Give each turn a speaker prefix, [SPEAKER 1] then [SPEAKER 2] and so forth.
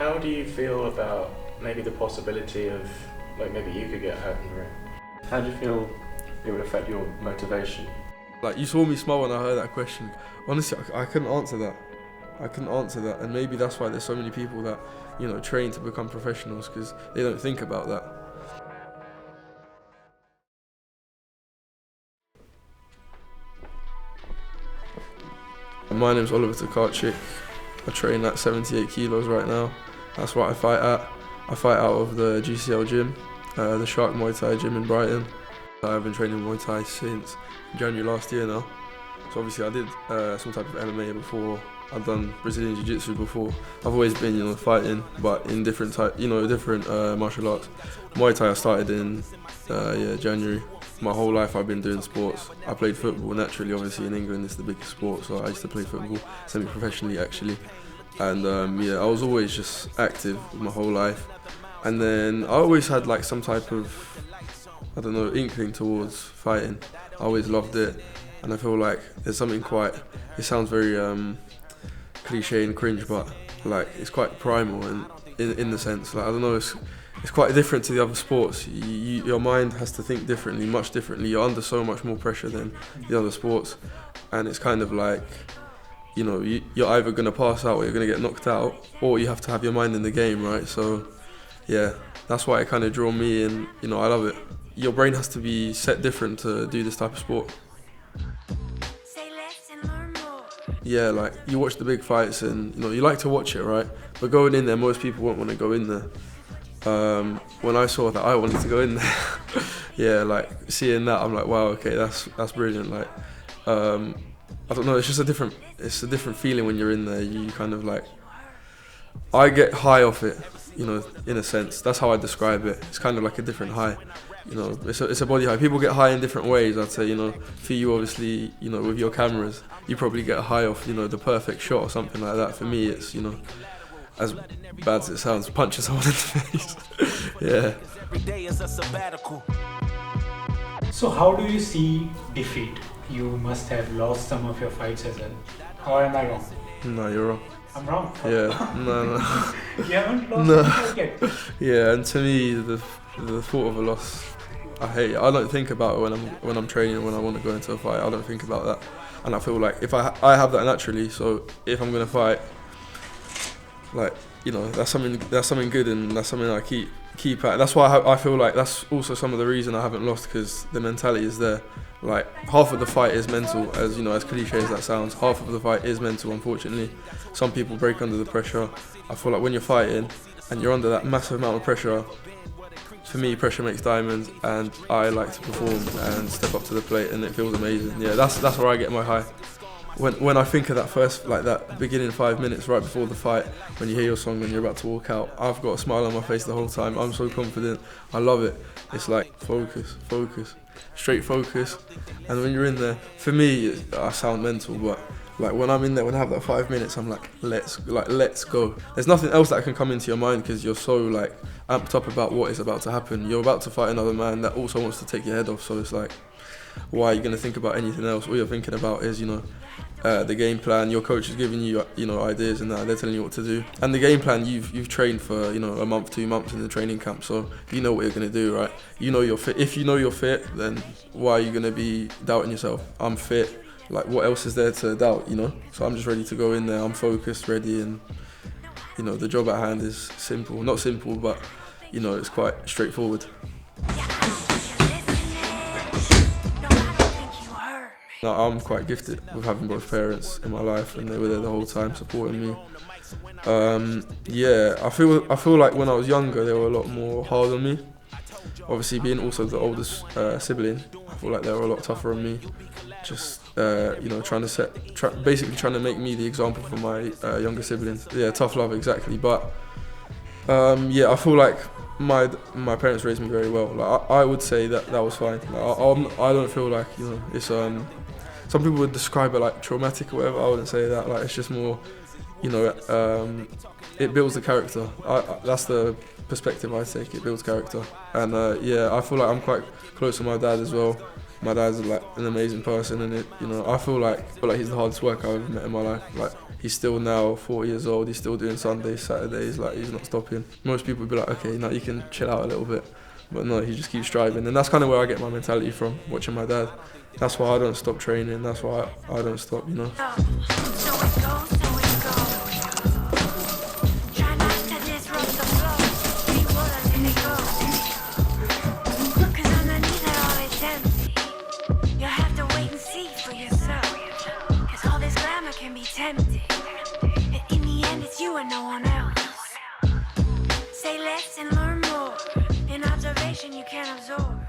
[SPEAKER 1] How do you feel about maybe the possibility of, like, maybe you could get hurt in the ring? How do you feel it would affect your motivation?
[SPEAKER 2] Like, you saw me smile when I heard that question. Honestly, I couldn't answer that. I couldn't answer that, and maybe that's why there's so many people that, train to become professionals, because they don't think about that. My name's Oliver Tokarczyk. I train at 78 kilos right now. That's what I fight at. I fight out of the GCL gym, the Shark Muay Thai gym in Brighton. I've been training Muay Thai since January last year now. So obviously I did some type of MMA before. I've done Brazilian Jiu-Jitsu before. I've always been, fighting, but in different different martial arts. Muay Thai I started in January. My whole life I've been doing sports. I played football naturally. Obviously in England it's the biggest sport, so I used to play football semi-professionally actually. And I was always just active my whole life. And then I always had like some type of, inkling towards fighting. I always loved it, and I feel like there's something it sounds very cliche and cringe, but like it's quite primal and in the sense, like, I don't know, it's quite different to the other sports. Your mind has to think differently, much differently. You're under so much more pressure than the other sports, and it's kind of like, you're either going to pass out or you're going to get knocked out, or you have to have your mind in the game, right? So yeah, that's why it kind of drew me in. I love it. Your brain has to be set different to do this type of sport. Yeah, like, you watch the big fights and you like to watch it, right? But going in there, most people won't want to go in there. When I saw that, I wanted to go in there. Yeah, like, seeing that, I'm like, wow, okay, that's brilliant. Like, I don't know, it's a different feeling when you're in there. You kind of like, I get high off it, in a sense. That's how I describe it. It's kind of like a different high. It's a body high. People get high in different ways. I'd say, for you, obviously, with your cameras, you probably get a high off, the perfect shot or something like that. For me, it's, as bad as it sounds, punching someone in the face. Yeah.
[SPEAKER 3] So how do you see defeat? You must have lost some of your fights as well. Or am I wrong?
[SPEAKER 2] No, you're wrong.
[SPEAKER 3] I'm wrong?
[SPEAKER 2] Yeah, no.
[SPEAKER 3] You haven't lost
[SPEAKER 2] No.
[SPEAKER 3] any fight yet?
[SPEAKER 2] Yeah, and to me, the thought of a loss, I hate it. I don't think about it when I'm training, when I want to go into a fight. I don't think about that, and I feel like if I have that naturally. So if I'm gonna fight, like, that's something good, and that's something I keep at. That's why I feel like that's also some of the reason I haven't lost, because the mentality is there. Like, half of the fight is mental, as cliche as that sounds. Half of the fight is mental, unfortunately. Some people break under the pressure. I feel like when you're fighting and you're under that massive amount of pressure, for me, pressure makes diamonds, and I like to perform and step up to the plate, and it feels amazing. Yeah, that's where I get my high. When I think of that first, like, that beginning 5 minutes right before the fight, when you hear your song and you're about to walk out, I've got a smile on my face the whole time. I'm so confident. I love it. It's like focus, straight focus. And when you're in there, for me, I sound mental, but like, when I'm in there, when I have that 5 minutes, I'm like, let's go. There's nothing else that can come into your mind, because you're so like amped up about what is about to happen. You're about to fight another man that also wants to take your head off. So it's like, why are you going to think about anything else? All you're thinking about is, the game plan. Your coach is giving you, ideas, and that they're telling you what to do. And the game plan, you've trained for, a month, 2 months in the training camp, so you know what you're going to do, right? You're fit. If you know you're fit, then why are you going to be doubting yourself? I'm fit. Like, what else is there to doubt, So I'm just ready to go in there. I'm focused, ready, and, the job at hand is simple. Not simple, but, it's quite straightforward. I'm quite gifted with having both parents in my life, and they were there the whole time supporting me. I feel like when I was younger, they were a lot more hard on me. Obviously, being also the oldest sibling, I feel like they were a lot tougher on me. Just basically trying to make me the example for my younger siblings. Yeah, tough love, exactly. But I feel like my parents raised me very well. Like, I would say that was fine. Like, I don't feel like, it's some people would describe it like traumatic or whatever. I wouldn't say that. Like, it's just more, it builds the character. That's the perspective I take. It builds character, and I feel like I'm quite close to my dad as well. my dad's like an amazing person, and I feel like he's the hardest worker I've ever met in my life. Like, he's still now 40 years old. He's still doing Sundays, Saturdays. Like, he's not stopping. Most people would be like, okay, now you can chill out a little bit, but no, he just keeps striving, and that's kind of where I get my mentality from, watching my dad. That's why I don't stop training. That's why I don't stop.
[SPEAKER 4] Can be tempting, but in the end it's you and no one else. Say less and learn more. In observation you can't absorb.